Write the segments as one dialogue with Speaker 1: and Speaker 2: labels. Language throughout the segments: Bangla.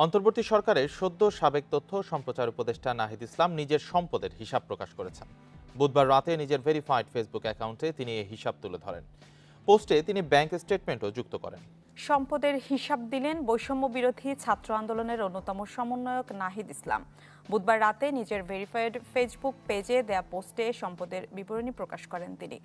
Speaker 1: অন্তর্বর্তী সরকারের সদ্য সাবেক তথ্য সম্প্রচার উপদেষ্টা নাহিদ ইসলাম নিজের সম্পদের হিসাব প্রকাশ করেছেন। বুধবার রাতে নিজের ভেরিফাইড ফেসবুক অ্যাকাউন্টে তিনি এই হিসাব তুলে ধরেন। পোস্টে তিনি ব্যাংক স্টেটমেন্টও যুক্ত করেন।
Speaker 2: সম্পদের হিসাব দিলেন বৈষম্য বিরোধী ছাত্র আন্দোলনের অন্যতম সমন্বয়ক নাহিদ ইসলাম। বুধবার রাতে নিজের ভেরিফাইড ফেসবুক পেজে দেয়া পোস্টে সম্পদের বিবরণী প্রকাশ করেন তিনি।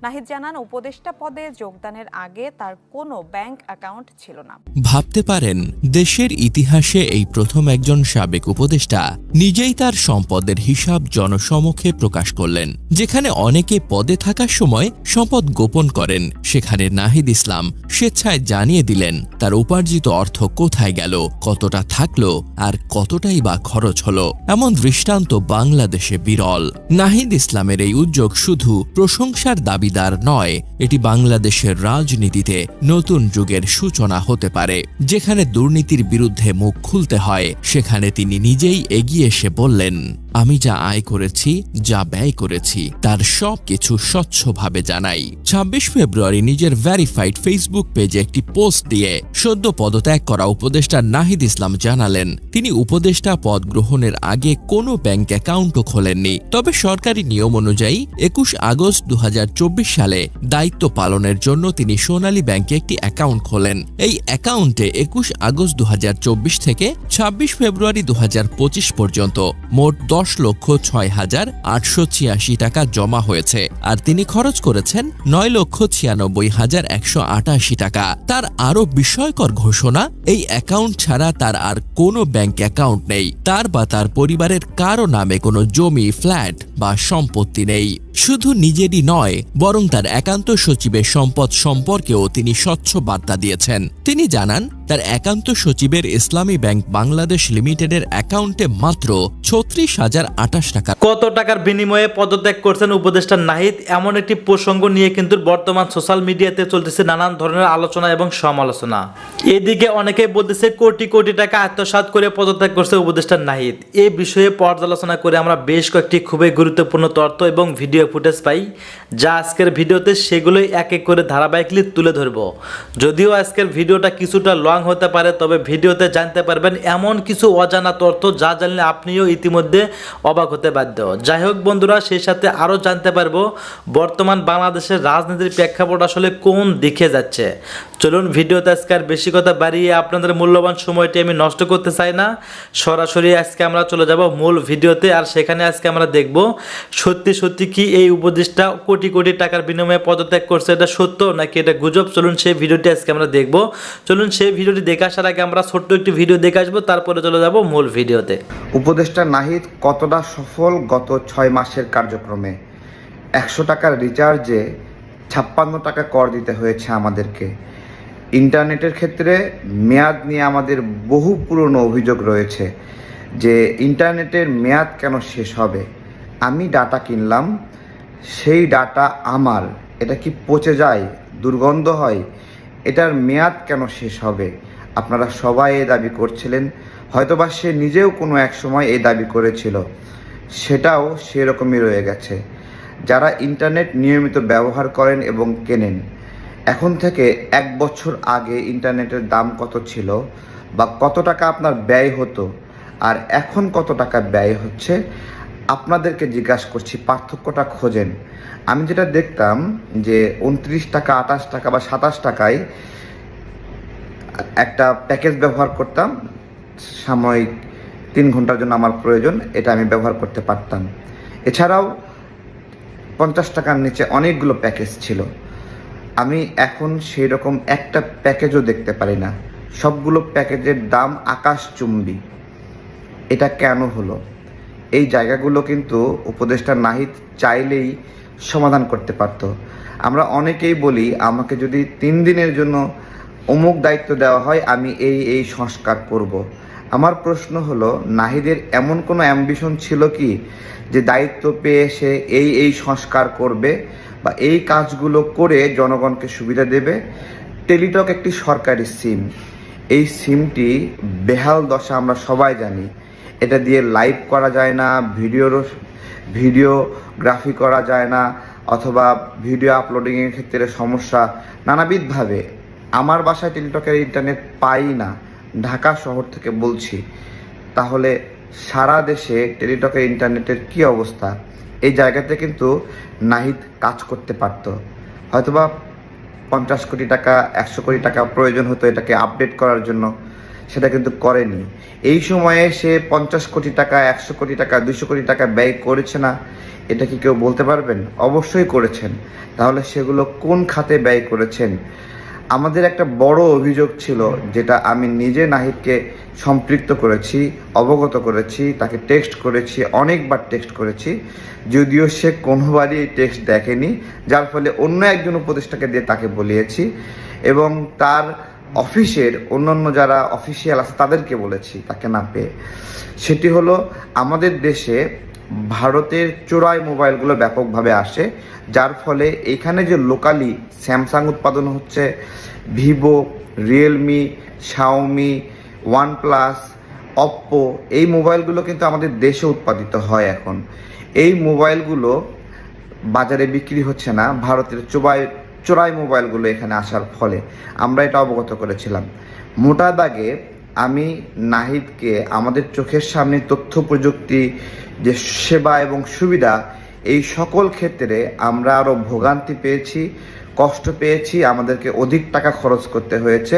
Speaker 2: নাহিদ জানান, উপদেষ্টা পদে যোগদানের আগে তার কোনো ব্যাংক অ্যাকাউন্ট ছিল না।
Speaker 3: ভাবতে পারেন, দেশের ইতিহাসে এই প্রথম একজন সাবেক উপদেষ্টা নিজেই তার সম্পদের হিসাব জনসমক্ষে প্রকাশ করলেন। যেখানে অনেকে পদে থাকার সময় সম্পদ গোপন করেন, সেখানে নাহিদ ইসলাম স্বেচ্ছায় জানিয়ে দিলেন তার উপার্জিত অর্থ কোথায় গেল, কতটা থাকলো আর কতটাই বা খরচ হলো। এমন দৃষ্টান্ত বাংলাদেশে বিরল। নাহিদ ইসলামের এই উদ্যোগ শুধু প্রশংসার দাবিদার নয়, এটি বাংলাদেশের রাজনীতিতে নতুন যুগের সূচনা হতে পারে। যেখানে দুর্নীতির বিরুদ্ধে মুখ খুলতে হয়, সেখানে তিনি নিজেই এগিয়ে এসে বললেন, আমি যা আয় করেছি, যা ব্যয় করেছি, তার সবকিছু স্বচ্ছভাবে জানাই। ২৬ ফেব্রুয়ারি নিজের ভেরিফাইড ফেসবুক পেজে একটি পোস্ট দিয়ে সদ্য পদত্যাগ করা উপদেষ্টা নাহিদ ইসলাম জানালেন, তিনি উপদেষ্টা পদ গ্রহণের আগে কোনো ব্যাংক অ্যাকাউন্টও খোলেননি। তবে সরকারি নিয়ম অনুযায়ী ২১ আগস্ট ২০২৪ সালে দায়িত্ব পালনের জন্য তিনি সোনালী ব্যাংকে একটি অ্যাকাউন্ট খোলেন। এই অ্যাকাউন্টে ২১ আগস্ট ২০২৪ থেকে ২৬ ফেব্রুয়ারি ২০২৫ পর্যন্ত মোট ১০,৬,৮৮৬ টাকা জমা হয়েছে, আর তিনি খরচ করেছেন ৯,৯৬,১৮৮ টাকা। তার আরো বিস্ময়কর ঘোষণা, এই অ্যাকাউন্ট ছাড়া তার আর কোনো ব্যাংক অ্যাকাউন্ট নেই। তার বা তার পরিবারের কারো নামে কোনো জমি, ফ্ল্যাট বা সম্পত্তি নেই। শুধু নিজেরই নয়, বরং তার একান্ত সচিবের সম্পদ সম্পর্কেও তিনি স্বচ্ছ বার্তা দিয়েছেন। তিনি জানান, তার একান্ত সচিবের ইসলামী ব্যাংক বাংলাদেশ লিমিটেডের অ্যাকাউন্টে মাত্র ৩৬,০২৮ টাকা।
Speaker 4: কত টাকার বিনিময়ে পদত্যাগ করছেন উপদেষ্টা নাহিদ, এমন একটি প্রসঙ্গ নিয়ে কিন্তু বর্তমান সোশ্যাল মিডিয়াতে চলতেছে নানান ধরনের আলোচনা এবং সমালোচনা। এদিকে অনেকেই বলতেছে কোটি কোটি টাকা আত্মসাৎ করে পদত্যাগ করছে উপদেষ্টা নাহিদ। এই বিষয়ে পর্যালোচনা করে আমরা বেশ কয়েকটি খুবই গুরুত্বপূর্ণ তথ্য এবং ভিডিও ফুটেজ পাই, যা আজকের ভিডিওতে সেগুলোই এক এক করে ধারাবাহিকলি তুলে ধরব। যদিও আজকের ভিডিওটা কিছুটা লং হতে পারে, তবে ভিডিওতে জানতে পারবেন এমন কিছু অজানা তথ্য যা জানলে আপনিও ইতিমধ্যে অবাক হতে বাধ্য। যাই হোক বন্ধুরা, সেই সাথে আরও জানতে পারবো বর্তমান বাংলাদেশের রাজনীতির প্রেক্ষাপট আসলে কোন দিকে যাচ্ছে। চলুন ভিডিওতে আজকে আর বেশি কথা বাড়িয়ে আপনাদের মূল্যবান সময়টি আমি নষ্ট করতে চাই না, সরাসরি আজকে আমরা চলে যাব মূল ভিডিওতে। আর সেখানে আজকে আমরা দেখব সত্যি সত্যি কি এই উপদেষ্টা কোটি কোটি টাকার বিনিময়ে পদত্যাগ করছে, এটা সত্য নাকি এটা গুজব। চলুন সেই ভিডিওটি আজকে আমরা দেখব। চলুন সেই ভিডিওটি দেখে আসার আগে আমরা ছোট্ট একটি ভিডিও দেখে আসবো, তারপরে চলে যাব মূল ভিডিওতে।
Speaker 5: উপদেষ্টা নাহিদ কতটা সফল গত ৬ মাসের কার্যক্রমে। ১০০ টাকার রিচার্জে ৫৬ টাকা কর দিতে হয়েছে আমাদেরকে। ইন্টারনেটের ক্ষেত্রে মেয়াদ নিয়ে আমাদের বহু পুরনো অভিযোগ রয়েছে যে ইন্টারনেটের মেয়াদ কেন শেষ হবে। আমি ডাটা কিনলাম, সেই ডাটা আমার, এটা কি পচে যায়, দুর্গন্ধ হয়, এটার মেয়াদ কেন শেষ হবে? আপনারা সবাই এই দাবি করছিলেন, হয়তোবা সে নিজেও কোনো এক সময় এই দাবি করেছিল, সেটাও সেরকমই রয়ে গেছে। যারা ইন্টারনেট নিয়মিত ব্যবহার করেন এবং কেনেন, এখন থেকে ১ বছর আগে ইন্টারনেটের দাম কত ছিল বা কত টাকা আপনার ব্যয় হতো আর এখন কত টাকা ব্যয় হচ্ছে, আপনাদেরকে জিজ্ঞাসা করছি, পার্থক্যটা খোঁজেন। আমি যেটা দেখতাম যে ২৯ টাকা, ২৮ টাকা বা ২৭ টাকায় একটা প্যাকেজ ব্যবহার করতাম, সাময়িক ৩ ঘন্টার জন্য আমার প্রয়োজন, এটা আমি ব্যবহার করতে পারতাম। এছাড়াও ৫০ টাকার নিচে অনেকগুলো প্যাকেজ ছিল। আমি এখন সেই রকম একটা প্যাকেজও দেখতে পারি না, সবগুলো প্যাকেজের দাম আকাশচুম্বী। এটা কেন হলো? এই জায়গাগুলো কিন্তু উপদেষ্টা নাহিদ চাইলেই সমাধান করতে পারত। আমরা অনেকেই বলি, আমাকে যদি ৩ দিনের জন্য অমুক দায়িত্ব দেওয়া হয়, আমি এই সংস্কার করব। আমার প্রশ্ন হলো, নাহিদের এমন কোনো অ্যাম্বিশন ছিল কি যে দায়িত্ব পেয়ে সে এই সংস্কার করবে বা এই কাজগুলো করে জনগণকে সুবিধা দেবে? টেলিটক একটি সরকারি সিম, এই সিমটি বেহাল দশা আমরা সবাই জানি। এটা দিয়ে লাইভ করা যায় না, ভিডিওগ্রাফি করা যায় না, অথবা ভিডিও আপলোডিংয়ের ক্ষেত্রে সমস্যা নানাবিধভাবে। আমার বাসায় টেলিটকের ইন্টারনেট পাই না, ঢাকা শহর থেকে বলছি, তাহলে সারা দেশে টেলিটকের ইন্টারনেটের কি অবস্থা? এই জায়গাতে কিন্তু নাহিদ কাজ করতে পারতো। হয়তোবা 50 কোটি টাকা 100 কোটি টাকা প্রয়োজন হতো এটাকে আপডেট করার জন্য, সেটা কিন্তু করেনি। এই সময়ে সে 50 কোটি টাকা 100 কোটি টাকা 200 কোটি টাকা ব্যয় করেছে না, এটা কি কেউ বলতে পারবেন? অবশ্যই করেছেন। তাহলে সেগুলো কোন খাতে ব্যয় করেছেন? আমাদের একটা বড় অভিযোগ ছিল, যেটা আমি নিজে নাহিদকে সম্পৃক্ত করেছি, অবগত করেছি, তাকে টেক্সট করেছি, অনেকবার টেক্সট করেছি, যদিও সে কোনোবারই এই টেক্সট দেখেনি, যার ফলে অন্য একজন উপদেষ্টাকে দিয়ে তাকে বলিয়েছি এবং তার অফিসের অন্যান্য যারা অফিসিয়াল আছে তাদেরকে বলেছি তাকে না পেয়ে। সেটি হলো, আমাদের দেশে ভারতের চোরাই মোবাইলগুলো ব্যাপকভাবে আসে, যার ফলে এখানে যে লোকালি স্যামসাং উৎপাদন হচ্ছে, Vivo, Realme, Xiaomi, OnePlus, Oppo, এই মোবাইলগুলো কিন্তু আমাদের দেশে উৎপাদিত হয়। এখন এই মোবাইলগুলো বাজারে বিক্রি হচ্ছে না, ভারতের চোরাই মোবাইলগুলো এখানে আসার ফলে আমরা এটা অবগত করেছিলাম। মোটা দাগে আমি নাহিদকে আমাদের চোখের সামনে তথ্য প্রযুক্তি যে সেবা এবং সুবিধা, এই সকল ক্ষেত্রে আমরা আরও ভোগান্তি পেয়েছি, কষ্ট পেয়েছি, আমাদেরকে অধিক টাকা খরচ করতে হয়েছে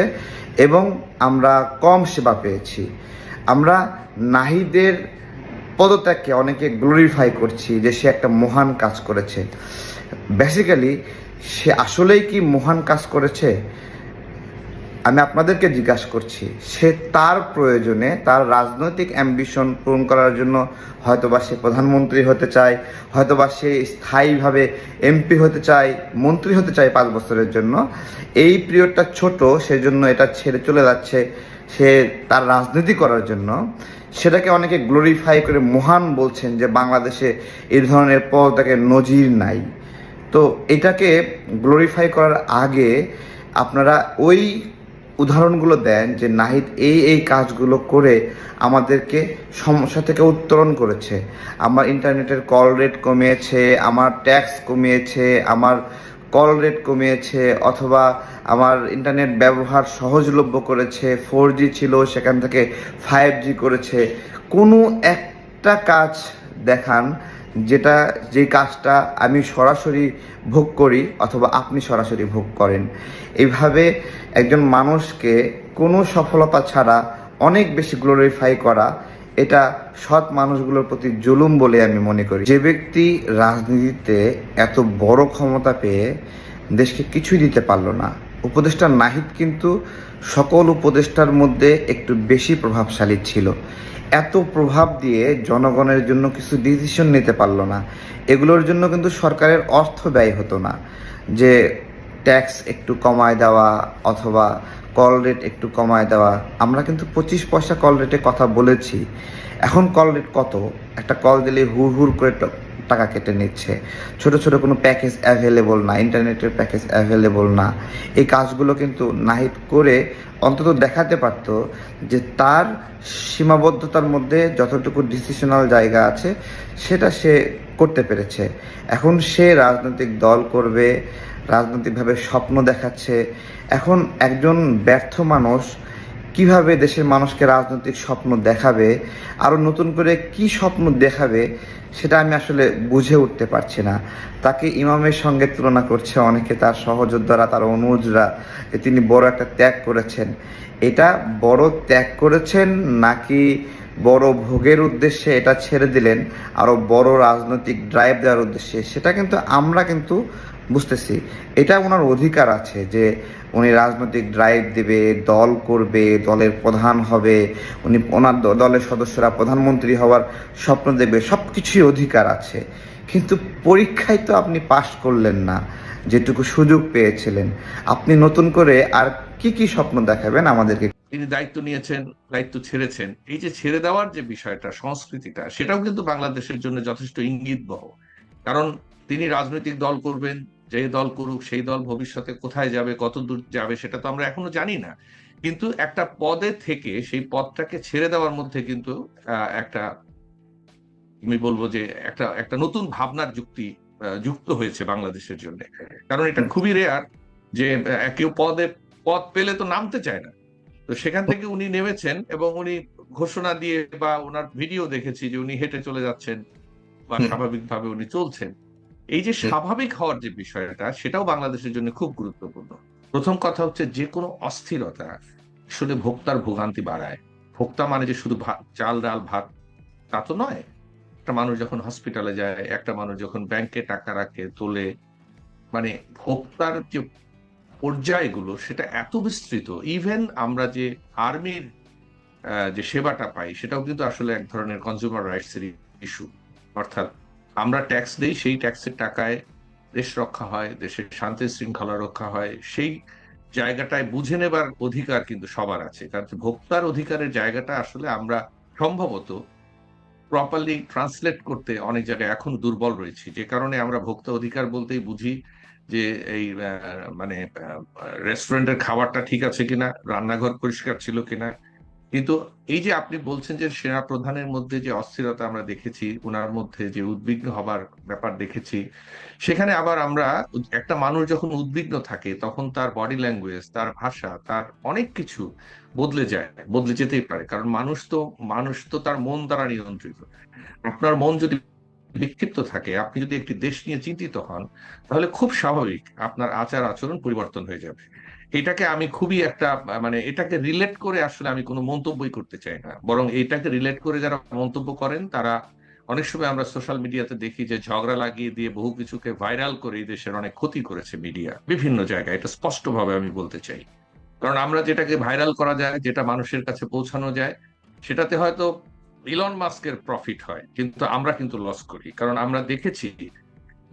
Speaker 5: এবং আমরা কম সেবা পেয়েছি। আমরা নাহিদের পদত্যাগকে অনেকে গ্লোরিফাই করছি যে সে একটা মহান কাজ করেছে। বেসিক্যালি সে আসলেই কি মহান কাজ করেছে? আমি আপনাদেরকে জিজ্ঞাসা করছি, সে তার প্রয়োজনে, তার রাজনৈতিক অ্যাম্বিশন পূরণ করার জন্য হয়তোবা সে প্রধানমন্ত্রী হতে চায়, হয়তোবা সে স্থায়ীভাবে এমপি হতে চায়, মন্ত্রী হতে চায় 5 বছরের জন্য। এই পিরিয়ডটা ছোট, সেজন্য এটা ছেড়ে চলে যাচ্ছে সে তার রাজনীতি করার জন্য। সেটাকে অনেকে গ্লোরিফাই করে মহান বলছেন যে বাংলাদেশে এই ধরনের পদত্যাগের নজির নাই। তো এটাকে গ্লোরিফাই করার আগে আপনারা ওই উদাহরণগুলো দেন যে নাহিদ এই কাজগুলো করে আমাদেরকে সমস্যা থেকে উত্তরণ করেছে। আমার ইন্টারনেটের কল রেট কমিয়েছে, আমার ট্যাক্স কমিয়েছে, আমার কল রেট কমিয়েছে, অথবা আমার ইন্টারনেট ব্যবহার সহজলভ্য করেছে। 4G ছিল, সেখান থেকে 5G করেছে। কোনো একটা কাজ দেখান যে কাজটা আমি সরাসরি ভোগ করি অথবা আপনি সরাসরি ভোগ করেন। এইভাবে একজন মানুষকে কোনো সফলতা ছাড়া অনেক বেশি গ্লোরিফাই করা, এটা সৎ মানুষগুলোর প্রতি জুলুম বলে আমি মনে করি। যে ব্যক্তি রাজনীতিতে এত বড় ক্ষমতা পেয়ে দেশকে কিছুই দিতে পারলো না, উপদেষ্টা নাহিদ কিন্তু সকল উপদেষ্টার মধ্যে একটু বেশি প্রভাবশালী ছিল। এত প্রভাব দিয়ে জনগণের জন্য কিছু ডিসিশন নিতে পারলো না। এগুলোর জন্য কিন্তু সরকারের অর্থ ব্যয় হতো না, যে ট্যাক্স একটু কমায় দেওয়া অথবা কল রেট একটু কমায় দেওয়া। আমরা কিন্তু 25 পয়সা কল রেটে কথা বলেছি। এখন কল রেট কত? একটা কল দিলে হুড় করে টাকা কেটে নিচ্ছে। ছোট ছোট কোনো প্যাকেজ অ্যাভেলেবল না, ইন্টারনেটের প্যাকেজ অ্যাভেলেবল না। এই কাজগুলো কিন্তু নাহিদ করে অন্তত দেখাতে পারতো যে তার সীমাবদ্ধতার মধ্যে যতটুকু ডিসিশনাল জায়গা আছে সেটা সে করতে পেরেছে। এখন সে রাজনৈতিক দল করবে, রাজনৈতিকভাবে স্বপ্ন দেখাচ্ছে। এখন একজন ব্যর্থ মানুষ কিভাবে দেশের মানুষকে রাজনৈতিক স্বপ্ন দেখাবে, আরও নতুন করে কি স্বপ্ন দেখাবে, সেটা আমি আসলে বুঝে উঠতে পারছি না। তাকে ইমামের সঙ্গে তুলনা করছে অনেকে, তার সহযোদ্ধারা, তার অনুজরা, যে তিনি বড় একটা ত্যাগ করেছেন। এটা বড় ত্যাগ করেছেন নাকি বড় ভোগের উদ্দেশ্যে এটা ছেড়ে দিলেন আরও বড় রাজনৈতিক ড্রাইভ দেওয়ার উদ্দেশ্যে, সেটা কিন্তু আমরা কিন্তু বুঝতেছি। এটা ওনার অধিকার আছে যে উনি রাজনৈতিক ড্রাইভ দেবে, দল করবে, দলের প্রধান হবে, উনি ওনার দলের সদস্যরা প্রধানমন্ত্রী হওয়ার স্বপ্ন দেবে, সব কিছুই অধিকার আছে। কিন্তু পরীক্ষায় তো আপনি পাশ করলেন না, যেটুকু সুযোগ পেয়েছিলেন। আপনি নতুন করে আর কি স্বপ্ন দেখাবেন আমাদেরকে?
Speaker 6: তিনি দায়িত্ব নিয়েছেন, দায়িত্ব ছেড়েছেন। এই যে ছেড়ে দেওয়ার যে বিষয়টা, সংস্কৃতিটা, সেটাও কিন্তু বাংলাদেশের জন্য যথেষ্ট ইঙ্গিতবহ। কারণ তিনি রাজনৈতিক দল করবেন, যে দল করুক সেই দল ভবিষ্যতে কোথায় যাবে, কত দূর যাবে, সেটা তো আমরা এখনো জানি না। কিন্তু একটা পদে থেকে সেই পদটাকে ছেড়ে দেওয়ার মধ্যে কিন্তু একটা, আমি বলবো যে একটা নতুন ভাবনার যুক্ত হয়েছে বাংলাদেশের জন্য। কারণ এটা খুবই রেয়ার যে কেউ পদ পেলে তো নামতে চায় না, তো সেখান থেকে উনি নেমেছেন এবং উনি ঘোষণা দিয়ে বা ওনার ভিডিও দেখেছি যে উনি হেঁটে চলে যাচ্ছেন বা স্বাভাবিকভাবে উনি চলছেন। এই যে স্বাভাবিক হওয়ার যে বিষয়টা, সেটাও বাংলাদেশের জন্য খুব গুরুত্বপূর্ণ। প্রথম কথা হচ্ছে, যে কোনো অস্থিরতা আসলে ভোক্তার ভোগান্তি বাড়ায়। ভোক্তা মানে যে শুধু চাল ডাল ভাত তা তো নয়। একটা মানুষ যখন হসপিটালে যায়, একটা মানুষ যখন ব্যাংকে টাকা রাখে তোলে, মানে ভোক্তার যে পর্যায়গুলো সেটা এত বিস্তৃত। ইভেন আমরা যে আর্মির যে সেবাটা পাই, সেটাও কিন্তু আসলে এক ধরনের কনজিউমার রাইটস এর ইস্যু। অর্থাৎ আমরা ট্যাক্স দেই, সেই ট্যাক্সের টাকায় দেশ রক্ষা হয়, দেশের শান্তি শৃঙ্খলা রক্ষা হয়। সেই জায়গাটায় বুঝে নেবার অধিকার কিন্তু সবার আছে, কারণ ভোক্তার অধিকারের জায়গাটা আসলে আমরা সম্ভবত প্রপারলি ট্রান্সলেট করতে অনেক জায়গায় এখন দুর্বল রয়েছি, যে কারণে আমরা ভোক্তা অধিকার বলতেই বুঝি যে এই মানে রেস্টুরেন্টের খাবারটা ঠিক আছে কিনা, রান্নাঘর পরিষ্কার ছিল কিনা। কিন্তু এই যে আপনি বলছেন যে সেনা প্রধানের মধ্যে যে অস্থিরতা আমরা দেখেছি, ওনার মধ্যে যে উদ্বিগ্ন হবার ব্যাপার দেখেছি, সেখানে আবার আমরা একটা মানুষ যখন উদ্বিগ্ন থাকে তখন তার বডি ল্যাঙ্গুয়েজ, তার ভাষা, তার অনেক কিছু বদলে যায়, বদলে যেতেই পারে। কারণ মানুষ তো তার মন দ্বারা নিয়ন্ত্রিত। আপনার মন যদি বিক্ষিপ্ত থাকে, আপনি যদি একটি দেশ নিয়ে চিন্তিত হন, তাহলে খুব স্বাভাবিক আপনার আচার আচরণ পরিবর্তন হয়ে যাবে। এটাকে আমি খুবই একটা মানে এটাকে রিলেট করে আসলে আমি কোনো মন্তব্যই করতে চাই না, বরং এটাকে রিলেট করে যারা মন্তব্য করেন তারা অনেক সময় আমরা সোশ্যাল মিডিয়াতে দেখি যে ঝগড়া লাগিয়ে দিয়ে বহু কিছুকে ভাইরাল করে এই দেশের অনেক ক্ষতি করেছে মিডিয়া বিভিন্ন জায়গায়। এটা স্পষ্টভাবে আমি বলতে চাই। কারণ আমরা যেটাকে ভাইরাল করা যায়, যেটা মানুষের কাছে পৌঁছানো যায়, সেটাতে হয়তো ইলন মাস্কের প্রফিট হয়, কিন্তু আমরা কিন্তু লস করি। কারণ আমরা দেখেছি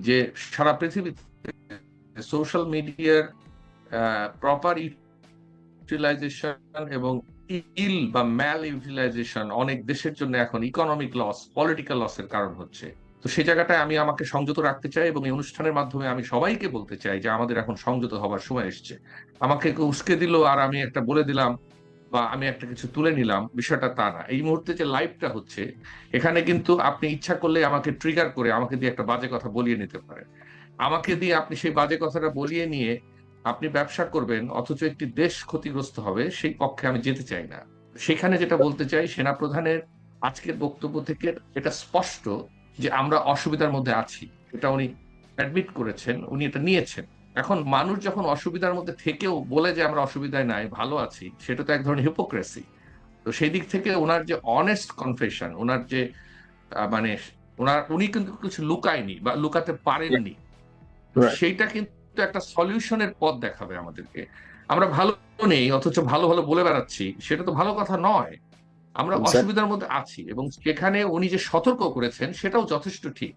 Speaker 6: যে সারা পৃথিবীতে সোশ্যাল মিডিয়ার প্রপার ইউটিলাইজেশন এবং ইল বা ম্যাল ইউটিলাইজেশন অনেক দেশের জন্য এখন ইকোনমিক লস, পলিটিক্যাল লসের কারণ হচ্ছে। তো সেই জায়গাটায় আমি আমাকে সংযত রাখতে চাই, এবং এই অনুষ্ঠানের মাধ্যমে আমি সবাইকে বলতে চাই যে আমাদের এখন সংযত হবার সময় এসেছে। আমাকে কেউ উস্কে দিল আর আমি একটা বলে দিলাম বা আমি একটা কিছু তুলে নিলাম, বিষয়টা তা না। এই মুহূর্তে যে লাইভটা হচ্ছে, এখানে কিন্তু আপনি ইচ্ছা করলে আমাকে ট্রিগার করে আমাকে দিয়ে একটা বাজে কথা বলিয়ে নিতে পারেন। আমাকে দিয়ে আপনি সেই বাজে কথাটা বলিয়ে নিয়ে আপনি ব্যবসা করবেন, অথচ একটি দেশ ক্ষতিগ্রস্ত হবে, সেই পক্ষে আমি যেতে চাই না। সেখানে যেটা বলতে চাই, সেনাপ্রধানের আজকের বক্তব্য থেকে এটা স্পষ্ট যে আমরা অসুবিধার মধ্যে আছি। এটা উনি অ্যাডমিট করেছেন, উনি এটা নিয়েছেন। এখন মানুষ যখন অসুবিধার মধ্যে থেকেও বলে যে আমরা অসুবিধায় নাই, ভালো আছি, সেটা তো এক ধরনের হিপোক্রেসি। তো সেই দিক থেকে ওনার যে অনেস্ট কনফেশন, ওনার যে মানে উনি কিন্তু কিছু লুকায়নি বা লুকাতে পারেননি, সেইটা কিন্তু একটা সলিউশনের পথ দেখাবে আমাদেরকে। আমরা ভালো নেই অথচ ভালো ভালো বলে বেড়াচ্ছি, সেটা তো ভালো কথা নয়। আমরা অসুবিধার মধ্যে আছি, এবং সেখানে উনি যে সতর্ক করেছেন সেটাও যথেষ্ট ঠিক।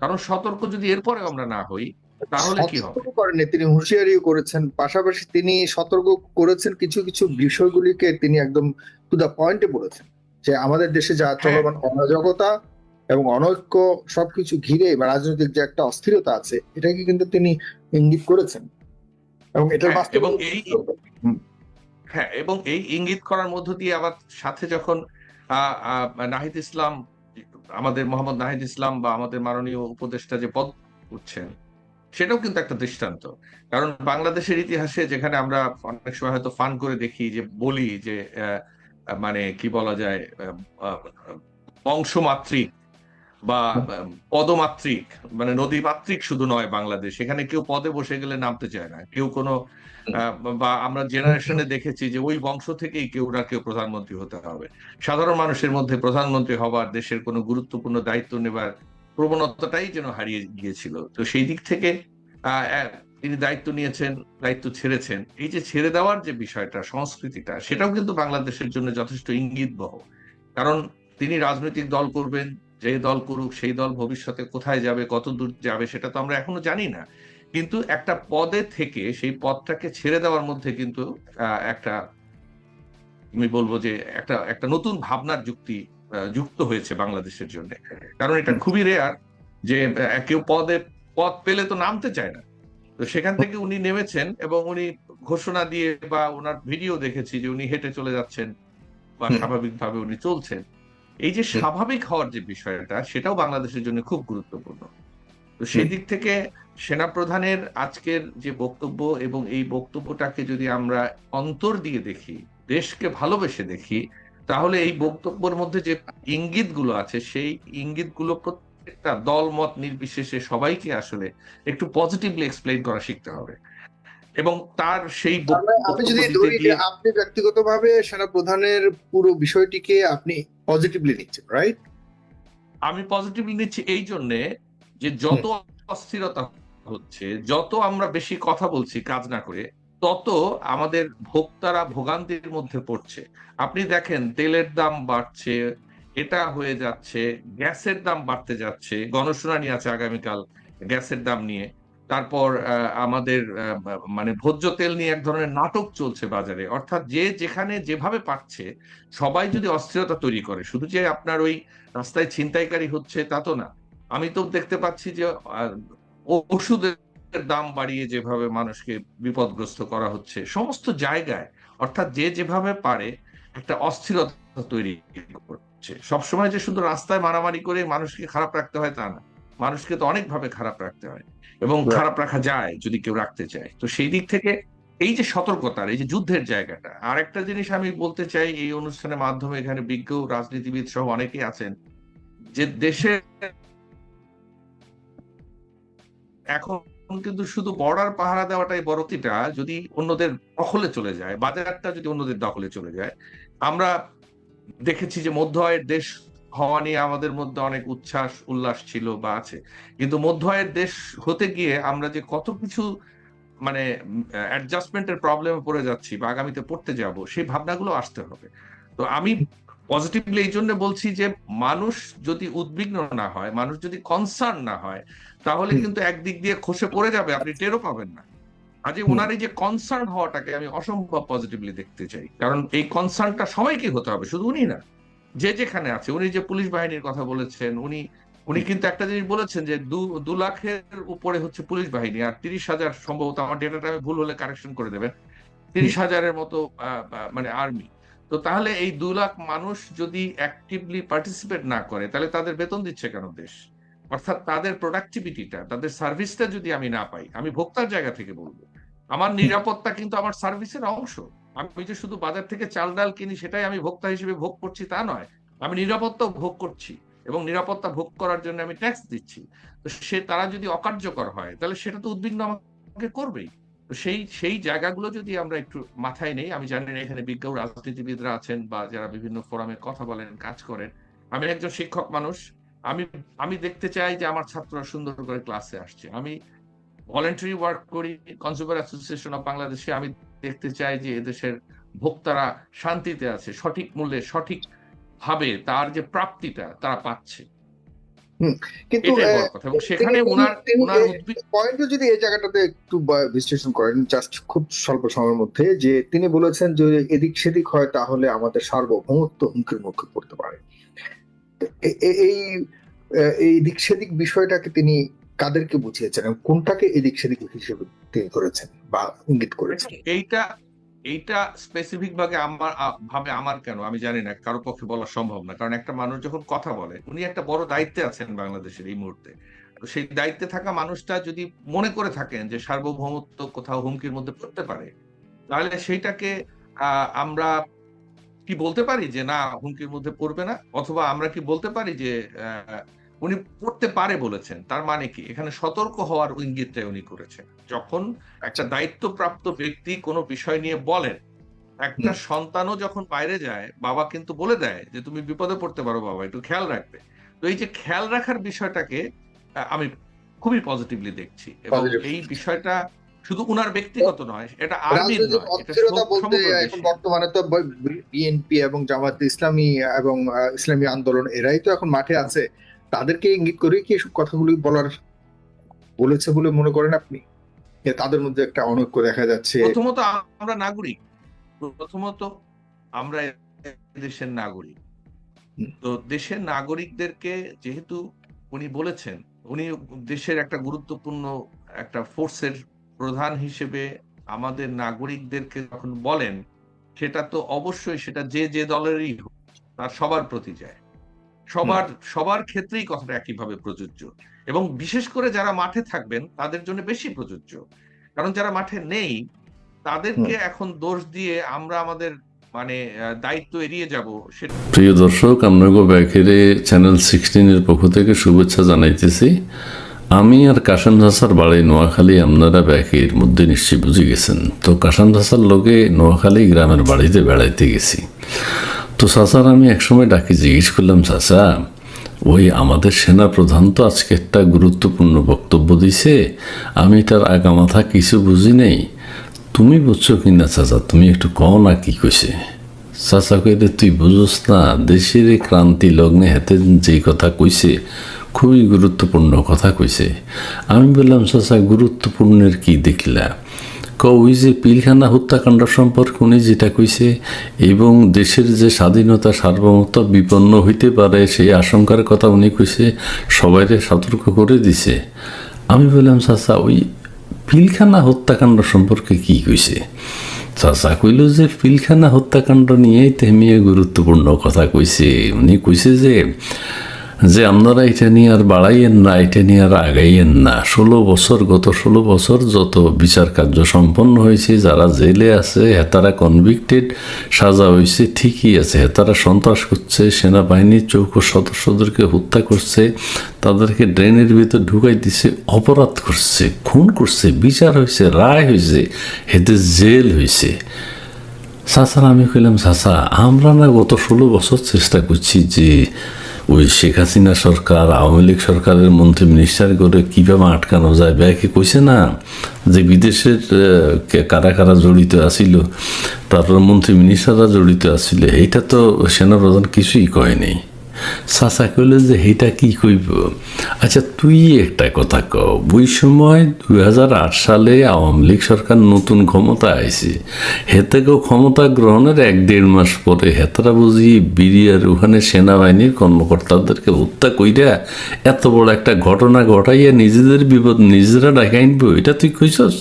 Speaker 6: কারণ সতর্ক যদি এরপরে আমরা না হই, তাহলে কি হবে?
Speaker 7: সতর্ক করেননি, তিনি হুঁশিয়ারিও করেছেন। পাশাপাশি তিনি সতর্ক করেছেন কিছু কিছু বিষয়গুলিকে তিনি একদম টু দা পয়েন্টে বলেছেন যে আমাদের দেশে যা চলমান অরাজকতা এবং অনৈক্য সবকিছু ঘিরে বা রাজনৈতিক যে একটা অস্থিরতা আছে, এটাকে কিন্তু তিনি ইঙ্গিত করেছেন এবং এটার
Speaker 6: এবং
Speaker 7: বাস্তবে
Speaker 6: এবং এই ইঙ্গিত করার মধ্য দিয়ে আবার সাথে যখন নাহিদ ইসলাম, আমাদের মোহাম্মদ নাহিদ ইসলাম বা আমাদের মাননীয় উপদেষ্টা যে পদ করছেন, সেটাও কিন্তু একটা দৃষ্টান্ত। কারণ বাংলাদেশের ইতিহাসে যেখানে আমরা অনেক সময় হয়তো ফান করে দেখি যে বলি যে মানে কি বলা যায়, বংশমাতৃক বা পদমাতৃক, মানে নদীমাতৃক শুধু নয় বাংলাদেশ, এখানে কেউ পদে বসে গেলে নামতে চায় না কেউ, কোনো বা আমরা জেনারেশনে দেখেছি যে ওই বংশ থেকেই কেউ না কেউ প্রধানমন্ত্রী হতে হবে। সাধারণ মানুষের মধ্যে প্রধানমন্ত্রী হবার, দেশের কোনো গুরুত্বপূর্ণ দায়িত্ব নেবার প্রবণতাটাই যেন হারিয়ে গিয়েছিল। তো সেই দিক থেকে তিনি দায়িত্ব নিয়েছেন, দায়িত্ব ছেড়েছেন। এই যে ছেড়ে দেওয়ার যে বিষয়টা, সংস্কৃতিটা, সেটাও কিন্তু বাংলাদেশের জন্য যথেষ্ট ইঙ্গিতবহ। কারণ তিনি রাজনৈতিক দল করবেন, যে দল করুক সেই দল ভবিষ্যতে কোথায় যাবে, কত দূর যাবে, সেটা তো আমরা এখনো জানি না। কিন্তু একটা পদে থেকে সেই পদটাকে ছেড়ে দেওয়ার মধ্যে কিন্তু একটা, আমি বলবো যে একটা একটা নতুন ভাবনার যুক্ত হয়েছে বাংলাদেশের জন্য। কারণ এটা খুবই রেয়ার যে কেউ পদ পেলে তো নামতে চায় না। তো সেখান থেকে উনি নেমেছেন এবং উনি ঘোষণা দিয়ে বা ওনার ভিডিও দেখেছি যে উনি হেঁটে চলে যাচ্ছেন বা স্বাভাবিকভাবে উনি চলছেন। এই যে স্বাভাবিক হওয়ার যে বিষয়টা, সেটাও বাংলাদেশের জন্য খুব গুরুত্বপূর্ণ। তো সেই দিক থেকে সেনাপ্রধানের আজকের যে বক্তব্য, এবং এই বক্তব্যটাকে যদি আমরা অন্তর দিয়ে দেখি, দেশকে ভালোবেসে দেখি, তাহলে এই বক্তব্যের মধ্যে যে ইঙ্গিতগুলো আছে সেই ইঙ্গিতগুলো প্রত্যেকটা দল মত নির্বিশেষে সবাইকে আসলে একটু পজিটিভলি এক্সপ্লেইন করা শিখতে হবে, এবং তার সেই
Speaker 7: তার মানে আমি
Speaker 6: বক্তব্য
Speaker 7: যদি
Speaker 6: দিতে
Speaker 7: ধরি যে
Speaker 6: গিয়ে
Speaker 7: আপনি ব্যক্তিগতভাবে সেনাপ্রধানের পুরো বিষয়টিকে আপনি পজিটিভলি নিচ্ছেন, রাইট?
Speaker 6: আমি পজিটিভলি নিচ্ছি এই জন্যে যে যত অস্থিরতা হচ্ছে, যত আমরা বেশি কথা বলছি কাজ না করে, তত আমাদের ভোক্তারা ভোগান্তির মধ্যে পড়ছে। আপনি দেখেন তেলের দাম বাড়ছে, এটা হয়ে যাচ্ছে, গ্যাসের দাম বাড়তে যাচ্ছে, গণশুনানি আছে আগামীকাল গ্যাসের দাম নিয়ে। তারপর আমাদের মানে ভোজ্য তেল নিয়ে এক ধরনের নাটক চলছে বাজারে, অর্থাৎ যে যেখানে যেভাবে পাচ্ছে সবাই যদি অস্থিরতা তৈরি করে, শুধু যে আপনার ওই রাস্তায় ছিনতাইকারী হচ্ছে তা তো না, আমি তো দেখতে পাচ্ছি যে ওষুধের দাম বাড়িয়ে যেভাবে মানুষকে বিপদগ্রস্ত করা হচ্ছে সমস্ত জায়গায়, অর্থাৎ যে যেভাবে পারে একটা অস্থিরতা তৈরি করছে। সবসময় যে শুধু রাস্তায় মারামারি করে মানুষকে খারাপ রাখতে হয় তা না, মানুষকে তো অনেক ভাবে খারাপ রাখতে হয়, এবং খারাপ রাখা যায় যদি কেউ রাখতে চায়। তো সেই দিক থেকে এই যে সতর্কতার, এই যে যুদ্ধের জায়গাটা, আর একটা জিনিস আমি বলতে চাই এই অনুষ্ঠানের মাধ্যমে, এখানে বিজ্ঞ রাজনীতিবিদ সহ অনেকেই আছেন, যে দেশে এখন কিন্তু শুধু বর্ডার পাহারা দেওয়াটাই বড়তিটা যদি অন্যদের দখলে চলে যায়, বাজারটা যদি অন্যদের দখলে চলে যায়। আমরা দেখেছি যে মধ্য আয়ের দেশ হওয়া নিয়ে আমাদের মধ্যে অনেক উচ্ছ্বাস উল্লাস ছিল বা আছে, কিন্তু মধ্য আয়ের দেশ হতে গিয়ে আমরা যে কত কিছু মানে অ্যাডজাস্টমেন্টের প্রবলেমে পড়ে যাচ্ছি বা আগামীতে পড়তে যাব, সেই ভাবনাগুলো আসতে হবে। তো আমি পজিটিভলি এই জন্য বলছি যে মানুষ যদি উদ্বিগ্ন না হয়, মানুষ যদি কনসার্ন না হয়, তাহলে কিন্তু একদিক দিয়ে খসে পড়ে যাবে, আপনি টেরও পাবেন না। আজ ওনার এই যে কনসার্ন হওয়াটাকে আমি অসম্ভব পজিটিভলি দেখতে চাই, কারণ এই কনসার্নটা সবাইকে হতে হবে, শুধু উনি না, যে যেখানে আছে। উনি যে পুলিশ বাহিনীর কথা বলেছেন, উনি কিন্তু একটা জিনিস বলেছেন যে 2 লাখের উপরে হচ্ছে পুলিশ বাহিনী, আর 30,000 সম্ভবত, আমার ডেটাটা আমি ভুল হলে কারেকশন করে দেবেন, 30,000-এর মতো মানে আর্মি। তো তাহলে এই 2 লাখ মানুষ যদি অ্যাক্টিভলি পার্টিসিপেট না করে, তাহলে তাদের বেতন দিচ্ছে কেন দেশ? অর্থাৎ তাদের প্রোডাক্টিভিটিটা, তাদের সার্ভিসটা যদি আমি না পাই, আমি ভোক্তার জায়গা থেকে বলবো, আমার নিরাপত্তা কিন্তু আমার সার্ভিসের অংশ। আমি যে শুধু বাজার থেকে চাল ডাল কিনি সেটাই আমি ভোক্তা হিসেবে ভোগ করছি তা নয়, আমি নিরাপত্তাও ভোগ করছি, এবং নিরাপত্তা ভোগ করার জন্য আমি ট্যাক্স দিচ্ছি। তো তারা যদি অকার্যকর হয়, তাহলে সেটা তো উদ্বিগ্ন আমাকে করবেই। তো সেই জায়গাগুলো যদি আমরা একটু মাথায় নেই, আমি জানি না এখানে বিজ্ঞ রাজনীতিবিদরা আছেন বা যারা বিভিন্ন ফোরামে কথা বলেন, কাজ করেন। আমি একজন শিক্ষক মানুষ, আমি আমি দেখতে চাই যে আমার ছাত্ররা সুন্দর করে ক্লাসে আসছে। আমি ভলেন্টারি ওয়ার্ক করি কনজিউমার অ্যাসোসিয়েশন অফ বাংলাদেশে, আমি দেখতে চাই যে এদেশের ভোক্তারা শান্তিতে আছে, সঠিক মূল্যে সঠিক ভাবে তার যে প্রাপ্তিটা তারা পাচ্ছে,
Speaker 7: কিন্তু
Speaker 6: এটাই বড় কথা। এবং সেখানে ওনার উদ্বিগ্ন
Speaker 7: পয়েন্টটা যদি এই জায়গাটাতে একটু বিশ্লেষণ করেন জাস্ট খুব স্বল্প সময়ের মধ্যে, যে তিনি বলেছেন যে এদিক সেদিক হয় তাহলে আমাদের সার্বভৌমত্ব হুমকির মুখে পড়তে পারে। এই এই দিক সেদিক বিষয়টাকে তিনি কাদেরকে বুঝিয়েছেন এবং কোনটাকে এদিক সেদিক হিসেবে তিনি করেছেন বা ইঙ্গিত করেছেন?
Speaker 6: এইটা স্পেসিফিক ভাবে আমার কেন আমি জানি না, কারো পক্ষে বলা সম্ভব না, কারণ একটা মানুষ যখন কথা বলে, উনি একটা বড় দায়িত্বে আছেন বাংলাদেশের এই মুহূর্তে। তো সেই দায়িত্বে থাকা মানুষটা যদি মনে করে থাকেন যে সার্বভৌমত্ব কোথাও হুমকির মধ্যে পড়তে পারে, তাহলে সেইটাকে আমরা কি বলতে পারি যে না, হুমকির মধ্যে পড়বে না? অথবা আমরা কি বলতে পারি যে উনি পড়তে পারে বলেছেন, তার মানে কি এখানে সতর্ক হওয়ার ইঙ্গিতটাই উনি করেছেন। যখন একটা দায়িত্বপ্রাপ্ত ব্যক্তি কোনো বিষয় নিয়ে বলেন, একটা সন্তানও যখন বাইরে যায়, বাবা কিন্তু বলে দেয় যে তুমি বিপদে পড়তে পারো বাবা, একটু খেয়াল রাখবে। তো এই যে খেয়াল রাখার বিষয়টাকে আমি খুবই পজিটিভলি দেখছি, এবং এই বিষয়টা শুধু উনার ব্যক্তিগত নয়, এটা আর্মির
Speaker 7: রাজনৈতিক
Speaker 6: নয়, এটা
Speaker 7: অস্থিরতা বলতে
Speaker 6: সমগ্র
Speaker 7: এখন
Speaker 6: দেশে।
Speaker 7: বর্তমানে তো বিএনপি এবং জামাত ইসলামী এবং ইসলামী আন্দোলন এরাই তো এখন মাঠে আছে, তাদেরকে ইঙ্গিত করে কি এসব কথাগুলি বলেছে বলে মনে করেন আপনি? যে তাদের মধ্যে একটা অনৈক্য দেখা যাচ্ছে।
Speaker 6: প্রথমত আমরা নাগরিক, প্রথমত আমরা দেশের নাগরিক। তো দেশের নাগরিকদেরকে যেহেতু উনি বলেছেন, উনি দেশের একটা গুরুত্বপূর্ণ একটা ফোর্সের প্রধান হিসেবে আমাদের নাগরিকদেরকে যখন বলেন, সেটা তো অবশ্যই সেটা যে দলেরই হোক, তার সবার প্রতি যায়, সবার ক্ষেত্রেই কথাটা একইভাবে প্রযোজ্য, এবং বিশেষ করে যারা মাঠে থাকবেন তাদের জন্য বেশি প্রযোজ্য। কারণ যারা মাঠে নেই, তাদেরকে এখন দোষ দিয়ে আমরা আমাদের মানে দায়িত্ব এড়িয়ে যাব সেটা।
Speaker 8: প্রিয় দর্শক, আপনাকে ব্যাকেরে চ্যানেল 16-এর পক্ষ থেকে শুভেচ্ছা জানাইতেছি। আমি আর কাশেম চাচার বাড়ি নোয়াখালী, আপনারা ব্যাকের মধ্যে নিশ্চয়ই বুঝে গেছেন। তো কাশেম চাচার লোকে নোয়াখালী গ্রামের বাড়িতে বেড়াইতে গেছি। তো চাচার আমি একসময় ডাকি জিজ্ঞেস করলাম, চাচা ওই আমাদের সেনা প্রধান তো আজকে একটা গুরুত্বপূর্ণ বক্তব্য দিছে, আমি তার আগামাথা কিছু বুঝি নেই, তুমি বুঝছো কিনা চাচা, তুমি একটু কও না কি কইছে। চাচা কইলে, তুই বুঝোস না, দেশের ক্রান্তি লগ্নে হাতে যে কথা কইছে খুবই গুরুত্বপূর্ণ কথা কইছে। আমি বললাম, চাচা গুরুত্বপূর্ণের কি দেখলা? ওই যে পিলখানা হত্যাকাণ্ড সম্পর্কে উনি যেটা কইছে এবং দেশের যে স্বাধীনতা সার্বভৌমত্ব বিপন্ন হইতে পারে সেই আশঙ্কার কথা উনি কইছে, সবাইকে সতর্ক করে দিছে। আমি বললাম, চাচা ওই পিলখানা হত্যাকাণ্ড সম্পর্কে কি কইছে? চাচা কইল যে পিলখানা হত্যাকাণ্ড নিয়েই তেমিয়ে গুরুত্বপূর্ণ কথা কইছে। উনি কইছে যে আপনারা এটা নিয়ে আর বাড়াইয়েন না, এটা নিয়ে আর আগাইয়েন না। 16 বছর, গত 16 বছর যত বিচার কার্য সম্পন্ন হয়েছে, যারা জেলে আছে হেতারা কনভিক্টেড, সাজা হয়েছে ঠিকই আছে, হেতারা সন্ত্রাস করছে, সেনাবাহিনীর চৌকো সদস্যদেরকে হত্যা করছে, তাদেরকে ড্রেনের ভিতর ঢুকাই দিছে, অপরাধ করছে, খুন করছে, বিচার হয়েছে, রায় হয়েছে, হেতে জেল হয়েছে। চাচার আমি কইলাম, চাচা আমরা না গত 16 বছর চেষ্টা করছি যে ওই শেখ হাসিনা সরকার, আওয়ামী লীগ সরকারের মন্ত্রী মিনিস্টার করে কীভাবে আটকানো যায়। ব্যাকে কইছে না যে বিদেশের কারা কারা জড়িত আছিল, তারপর মন্ত্রী মিনিস্টাররা জড়িত আছিল, এইটা তো সেনাপ্রধান কিছুই কয় নেই। চাচা কইলে যে এইটা কি কইব? আচ্ছা তুই একটা কথা কও, ওই সময় 2008 সালে আওয়ামী লীগ সরকার নতুন ক্ষমতা আইছে, হেতেকেও ক্ষমতা গ্রহণের 1-1.5 মাস পরে হেতারা বুঝি বিরিয়ার ওখানে সেনাবাহিনীর কর্মকর্তাদেরকে হত্যা কইরা এত বড় একটা ঘটনা ঘটাইয়া নিজেদের বিপদ নিজেরা ডাকে আনবো, এটা তুই কইছস?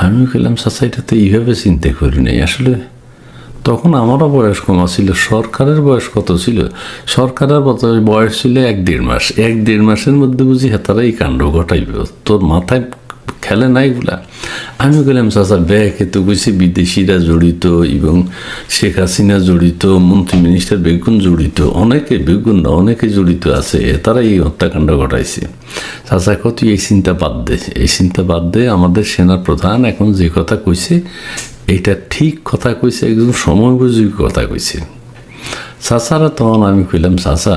Speaker 8: আমি কইলাম, চাচা এটা তো এইভাবে চিন্তা করি নাই। আসলে তখন আমারও বয়স কম ছিল, সরকারের বয়স কত ছিল? সরকারের বয়স ছিল 1-1.5 মাস। 1-1.5 মাসের মধ্যে বুঝি হেতারা এই কাণ্ড ঘটাইবে, তোর মাথায় খেলে নাই বলা। আমি বললাম, চাচা ব্যাকে তো কইছি বিদেশিরা জড়িত এবং শেখ হাসিনা জড়িত, মন্ত্রী মিনিস্টার বেগুন জড়িত, অনেকে বেগুন না অনেকে জড়িত আছে, তারা এই হত্যাকাণ্ড ঘটাইছে। চাচা কত এই চিন্তা বাদ দে, এই চিন্তা বাদ দে, আমাদের সেনা প্রধান এখন যে কথা কইছে এইটা ঠিক কথা কইছে, একদম সময় উপযোগী কথা কইছে। চাচারা তখন আমি কইলাম, চাচা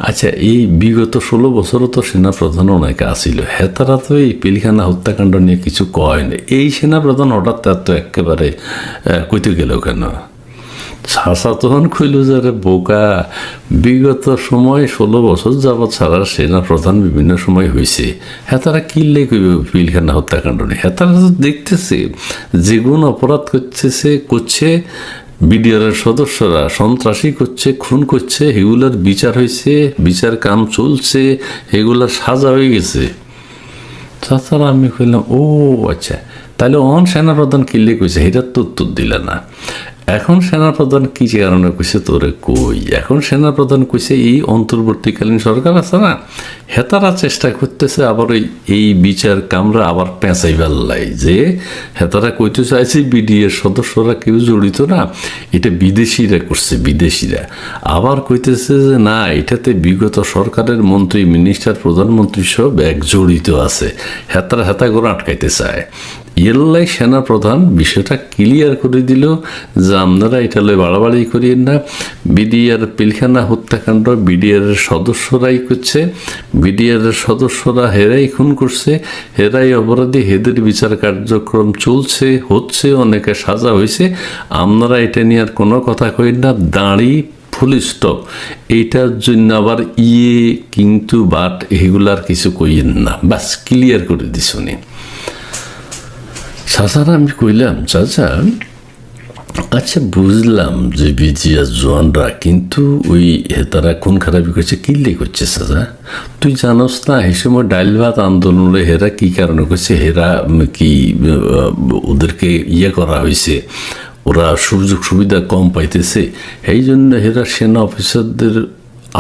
Speaker 8: আচ্ছা এই বিগত 16 বছরও তো সেনাপ্রধান অনেকে আসিল, হেতারা তো এই পিলখানা হত্যাকাণ্ড নিয়ে কিছু কয় না, এই সেনাপ্রধান হঠাৎ তার তো একেবারে কইতে গেল কেন? চাচা তখন কইল যে রে বোকা, বিগত সময় 16 বছর যাবৎ সারা সেনাপ্রধান বিভিন্ন সময় হয়েছে, হেতারা কিনলে কইবে পিলখানা হত্যাকাণ্ড নিয়ে? হেতারা তো দেখতেছে যেগুন অপরাধ করছে বিডিআরের সদস্যরা, সন্ত্রাসী করছে, খুন করছে, এগুলার বিচার হয়েছে, বিচার কাম চলছে, এগুলার সাজা হয়ে গেছে। চাচারা আমি কইলাম, ও আচ্ছা তাহলে অন সেনাপ্রধান কিনলে কইছে, এটার তো উত্তর দিলে না। এখন সেনাপ্রধান কি কারণে কইছে তোরে কই? এখন সেনাপ্রধান কইছে এই অন্তর্বর্তীকালীন সরকার আছে না, হেতারা চেষ্টা করতেছে আবার এই বিচার কামরা আবার পেঁচাইবার লাই, যে হেতারা কইতে চাইছে বিডিএর সদস্যরা কেউ জড়িত না, এটা বিদেশিরা করছে, বিদেশিরা। আবার কইতেছে যে না, এটাতে বিগত সরকারের মন্ত্রী মিনিস্টার প্রধানমন্ত্রী সব এক জড়িত আছে, হেতা করে আটকাইতে চায়। এলাই সেনাপ্রধান বিষয়টা ক্লিয়ার করে দিল যে আপনারা এটা লয় বাড়াবাড়ি করিয়েন না, বিডিআর পিলখানা হত্যাকাণ্ড বিডিআরের সদস্যরাই করছে, বিডিআরের সদস্যরা হেরাই খুন করছে, হেরাই অপরাধী, হেদের বিচার কার্যক্রম চলছে, হচ্ছে, অনেকে সাজা হয়েছে, আপনারা এটা নিয়ে আর কোনো কথা কইন না, দাঁড়ি ফুল স্টপ। এইটার জন্য আবার কিন্তু বাট এগুলার কিছু কইেন না, বাস ক্লিয়ার করে দিস উনি। চাচারা আমি কইলাম, চাচা আচ্ছা বুঝলাম যে বিজিআর জওয়ানরা, কিন্তু ওই তারা খুন খারাপি করছে কিনলে করছে। চাচা তুই জানোস না এই সময় ডাইল ভাত আন্দোলনে হেরা কি কারণে করছে? হেরা কি ওদেরকে করা হয়েছে, ওরা সুযোগ সুবিধা কম পাইতেছে, এই জন্য হেরা সেনা অফিসারদের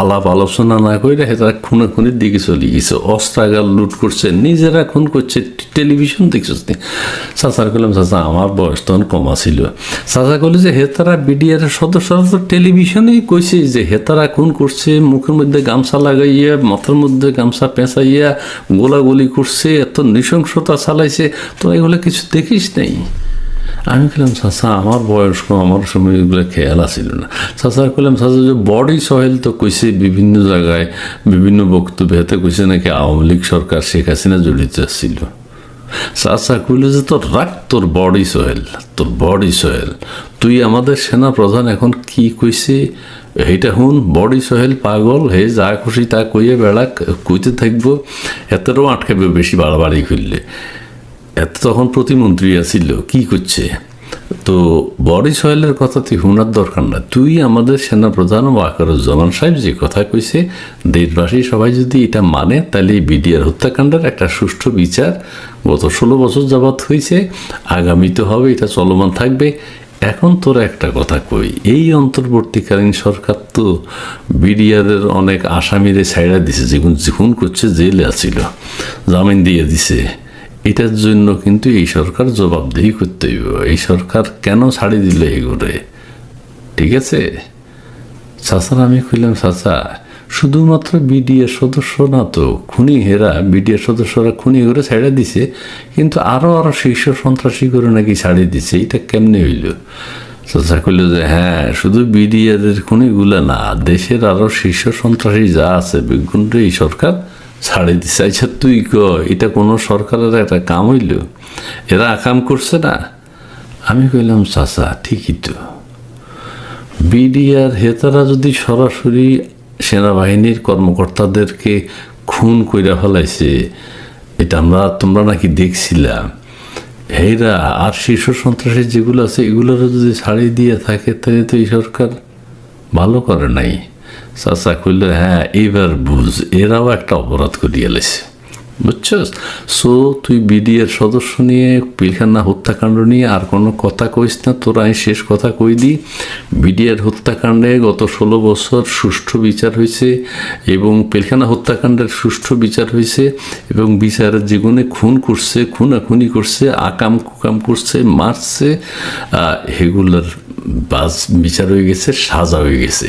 Speaker 8: আলাপ আলোচনা না করে হেতারা খুনের দিকে চলে গেছে, অস্ত্রাগার লুট করছে, নিজেরা খুন করছে, টেলিভিশন দেখছিস নি। চাচার করলাম চাচা আমার বয়স তখন কমা ছিল। চাচা করলে যে হেতারা বিডিআর সদস্যরা তো টেলিভিশনেই কইছে যে হেতারা খুন করছে, মুখের মধ্যে গামছা লাগাইয়া মাথার মধ্যে গামছা পেঁচাইয়া গোলাগুলি করছে, এত নৃশংসতা চালাইছে, তো এগুলো কিছু দেখিস নেই। আমি বললাম চাচা আমার বয়স কম, আমার সময় এগুলো খেয়াল আসছিল না। চাচা করলাম চাচা যে বডি সহেল তো কইছে বিভিন্ন জায়গায় বিভিন্ন বক্তব্যে হাতে কইছে নাকি আওয়ামী লীগ সরকার শেখ হাসিনা জড়িত ছিল। চাচা কইলে যে তোর রাখ তোর বডি সহেল, তোর বডি সহেল, তুই আমাদের সেনা প্রধান এখন কি কইছে এইটা হুন, বডি সহেল পাগল হে যা খুশি তা কইয়ে বেড়া কইতে থাকবো, এতেরও আটকাবে বেশি বাড়াবাড়ি করলে। এত তখন প্রতিমন্ত্রী আছিল কি করছে, তো বডি সয়েলের কথা তুই শোনার দরকার না, তুই আমাদের সেনাপ্রধান ওয়াকারুজ্জামান সাহেব যে কথা কইছে দেশবাসী সবাই যদি এটা মানে তাহলে এই বিডিআর হত্যাকাণ্ডের একটা সুষ্ঠু বিচার গত 16 বছর যাবৎ হয়েছে, আগামীতে হবে, এটা চলমান থাকবে। এখন তোর একটা কথা কই, এই অন্তর্বর্তীকালীন সরকার তো বিডিআরের অনেক আসামিরে ছাইড়া দিছে, যেগুলো খুন করছে জেলে আছিল, জামিন দিয়ে দিছে। এটার জন্য কিন্তু এই সরকার জবাবদিহি করতে হইব, এই সরকার কেন ছাড়ি দিল এগুলো, ঠিক আছে? চাচার আমি কইলাম চাচা শুধুমাত্র বিডিআর সদস্য না তো, খুনি হেরা বিডিআর সদস্যরা খুনি করে ছাড়া দিছে, কিন্তু আরো শীর্ষ সন্ত্রাসী করে নাকি ছাড়িয়ে দিছে, এটা কেমনে হইল? চাচা কইল যে হ্যাঁ শুধু বিডিআরের খুনিগুলা না, দেশের আরো শীর্ষ সন্ত্রাসী যা আছে বেগুনটা এই সরকার ছাড়িয়ে দিছে। আচ্ছা তুই ক এটা কোনো সরকারের একটা কাম হইল, এরা আকাম করছে না? আমি কইলাম চাচা ঠিকই তো, বিডিআর হেতারা যদি সরাসরি সেনাবাহিনীর কর্মকর্তাদেরকে খুন কইরা ফেলাইছে, এটা তোমরা নাকি দেখছিলাম, হেরা আর শীর্ষ সন্ত্রাসী যেগুলো আছে এগুলোর যদি ছাড়িয়ে দিয়ে থাকে তাহলে তো এই সরকার ভালো করে নাই। চাচা কইল হ্যাঁ এইবার বুঝ, এরাও একটা অপরাধ করিয়া লেছে, বুঝছস? সো তুই বিডিআর সদস্য নিয়ে পিলখানা হত্যাকাণ্ড নিয়ে আর কোনো কথা কইস না, তোরা আমি শেষ কথা কই দিই, বিডিআর হত্যাকাণ্ডে গত 16 বছর সুষ্ঠু বিচার হয়েছে এবং পিলখানা হত্যাকাণ্ডের সুষ্ঠু বিচার হয়েছে এবং বিচারের যেগুনে খুন করছে, খুনাখুনি করছে, আকাম কুকাম করছে, মারছে, এগুলোর বাস বিচার হয়ে গেছে, সাজা হয়ে গেছে।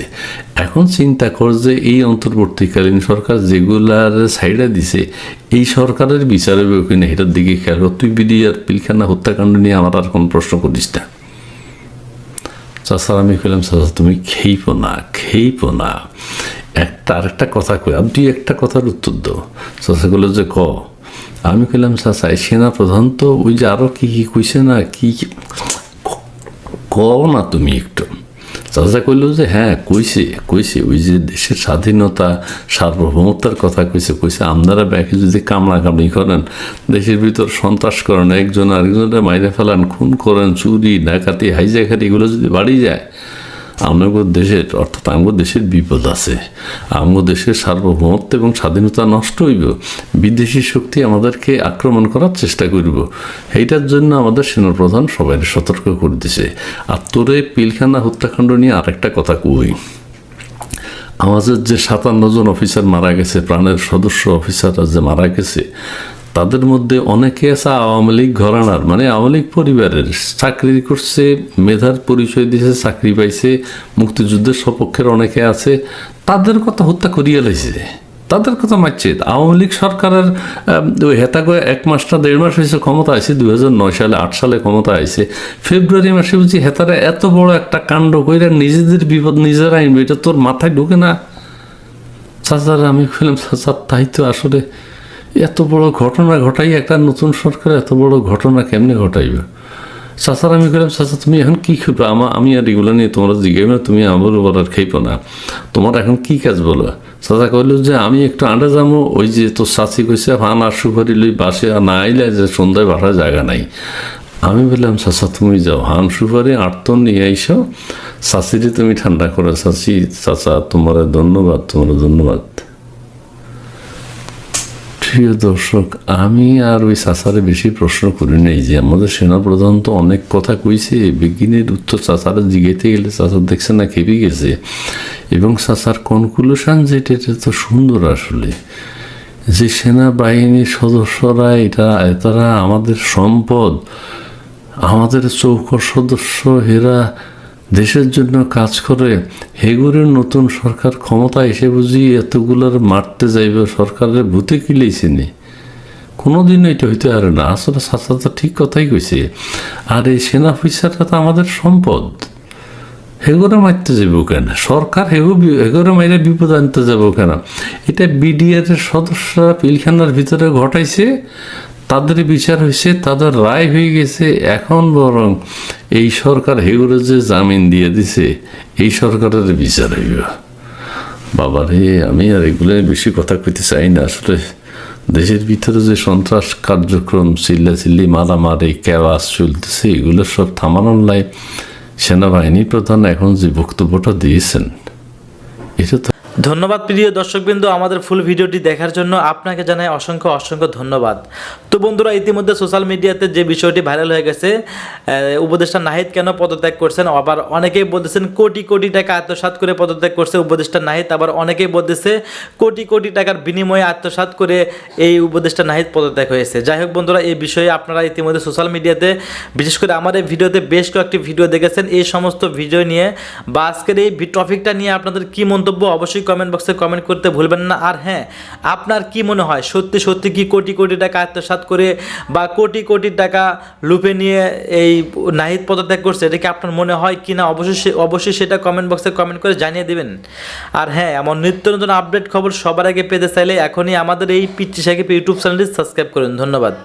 Speaker 8: এখন চিন্তা কর যে এই অন্তর্বর্তীকালীন সরকার যেগুলার সাইডা দিছে এই সরকারের বিচার হবে কিনা, এটার দিকে খেয়াল কর। তুই বিডিআর পিলখানা হত্যাকাণ্ড নিয়ে আমার আর কোনো প্রশ্ন করিস না। চাচার আমি কইলাম চাচা তুমি খেইপো না, আরেকটা কথা কই, আর তুই একটা কথার উত্তর দাও। চাচা কইল যে ক। আমি কইলাম চাচা এই সেনা প্রধান তো ওই যে আরো কি কি কইছে না, কি কও না তুমি একটু। চাচা কইল যে হ্যাঁ কইছে ওই যে দেশের স্বাধীনতা সার্বভৌমত্বের কথা কইছে আপনারা ব্যাকে যদি কামড়ি করেন, দেশের ভিতর সন্ত্রাস করেন, একজন আরেকজনের মাইরে ফেলান, খুন করেন, চুরি ডাকাতি হাইজাকাতি এগুলো যদি বাড়ি যায়, আমাদের দেশের অর্থাৎ আমাদের দেশের বিপদ আছে, আমাদের দেশের সার্বভৌমত্ব এবং স্বাধীনতা নষ্ট হইব, বিদেশি শক্তি আমাদেরকে আক্রমণ করার চেষ্টা করব। এইটার জন্য আমাদের সেনাপ্রধান সবাই সতর্ক করে দিছে। আর তোরে পিলখানা হত্যাকাণ্ড নিয়ে আরেকটা কথা কই, আমাদের যে 57 জন অফিসার মারা গেছে, প্রাণের সদস্য অফিসাররা যে মারা গেছে, তাদের মধ্যে অনেকে আছে আওয়ামী লীগ ঘরানার, মানে আওয়ামী লীগ পরিবারের, চাকরি করছে, মেধার পরিচয় দিয়েছে, চাকরি পাইছে, মুক্তিযুদ্ধের সপক্ষের অনেকে আছে, তাদের কথা হত্যা করিয়া লাইছে, তাদের কথা মারছে। আওয়ামী লীগ সরকারের ওই হেতা করে 1 মাস না 1.5 মাস হয়েছে ক্ষমতা আছে, 2009 সালে 8 সালে ক্ষমতা আছে, ফেব্রুয়ারি মাসে বুঝি হেতারা এত বড় একটা কাণ্ড কইরা নিজেদের বিপদ নিজেরা আইনবে, এটা তোর মাথায় ঢুকে না? চাচার আমি বললাম চাচা তাই তো, আসলে এত বড় ঘটনা ঘটাই একটা নতুন সরকার এত বড় ঘটনা কেমনে ঘটাইবে? চাচার আমি বললাম চাচা তুমি এখন কী খেপো, আমি আর এগুলো নিয়ে তোমরা জিজ্ঞাসা না, তুমি আমার উপর আর খেপো না, তোমার এখন কী কাজ বলো? চাচা কইল যে আমি একটু আন্ডা যাবো, ওই যে তোর চাচি কইছে ফান আর সুপারি লই বাসে আর না আইলে যে সন্ধ্যায় বাসার জায়গা নাই। আমি বললাম চাচা তুমি যাও, হান সুপারি আটতন নিয়ে আইসো, চাচিরে তুমি ঠান্ডা করো। চাচা তোমার ধন্যবাদ, ঠিক প্রিয় দর্শক, আমি আর ওই চাচারে বেশি প্রশ্ন করি নাই যে আমাদের সেনাপ্রধান তো অনেক কথা কইছে, বিজ্ঞানীর উত্তর চাচারে জিগাইতে গেলে চাচার দেখছে না খেপে গেছে। এবং চাচার কনক্লুশন যেটা, এটা তো সুন্দর আসলে, যে সেনাবাহিনীর সদস্যরা তারা আমাদের সম্পদ, আমাদের চৌকর সদস্য, এরা দেশের জন্য কাজ করে। হেগুরের নতুন সরকার ক্ষমতা এসে বুঝি এতগুলোর মারতে যাইবে, সরকারের ভূতে কিলেইছিনি, কোনোদিন এটা হইতে পারে না। আসলে চাচা তো ঠিক কথাই কইছে। আর এই সেনা অফিসাররা তো আমাদের সম্পদ, হেগুরে মারতে যাবো কেন সরকার? হেগুরে মাইরে বিপদ আনতে যাবো কেন? এটা বিডিআর এর সদস্যরা পিলখানার ভিতরে ঘটাইছে, তাদের বিচার হয়েছে, তাদের রায় হয়ে গেছে। এখন বরং এই সরকার হেগুরে যে জামিন দিয়ে দিছে, এই সরকারের বিচার হইব। বাবারে, আমি আর এগুলো বেশি কথা কইতে চাই না। আসলে দেশের ভিতরে যে সন্ত্রাস কার্যক্রম, চিল্লাচিল্লি, মারামারি, কেওয়াস চলতেছে, এগুলো সব থামানোর লাই সেনাবাহিনী প্রধান এখন যে বক্তব্যটা দিয়েছেন, এটা তো।
Speaker 4: ধন্যবাদ প্রিয় দর্শকবৃন্দ, আমাদের ফুল ভিডিওটি দেখার জন্য আপনাকে জানাই অসংখ্য অসংখ্য ধন্যবাদ। তো বন্ধুরা, ইতিমধ্যে সোশ্যাল মিডিয়াতে যে বিষয়টি ভাইরাল হয়ে গেছে, উপদেষ্টা নাহিদ কেন পদত্যাগ করছেন, আবার অনেকেই বলতেছেন কোটি কোটি টাকা আত্মসাৎ করে পদত্যাগ করছে উপদেষ্টা নাহিদ, আবার অনেকেই বলতেছে কোটি কোটি টাকার বিনিময়ে আত্মসাৎ করে এই উপদেষ্টা নাহিদ পদত্যাগ হয়েছে। যাই হোক বন্ধুরা, এই বিষয়ে আপনারা ইতিমধ্যে সোশ্যাল মিডিয়াতে, বিশেষ করে আমার এই ভিডিওতে বেশ কয়েকটি ভিডিও দেখেছেন। এই সমস্ত ভিডিও নিয়ে বা আজকের এই টপিকটা নিয়ে আপনাদের কি মন্তব্য অবশ্যই কমেন্ট বক্সে কমেন্ট করতে ভুলবেন না। আর হ্যাঁ, আপনার কি মনে হয়, সত্যি সত্যি কি কোটি কোটি টাকা আত্মসাৎ করে বা কোটি কোটি টাকা লুপে নিয়ে এই নাহিদ পদত্যাগ করছে, এটা কি আপনার মনে হয় কি না? অবশ্যই সেটা কমেন্ট বক্সে কমেন্ট করে জানিয়ে দেবেন। আর হ্যাঁ, এমন নিত্য নতুন আপডেট খবর সবার আগে পেতে চাইলে এখনই আমাদের এই পিচ্চি সাকিব ইউটিউব চ্যানেলটি সাবস্ক্রাইব করুন। ধন্যবাদ।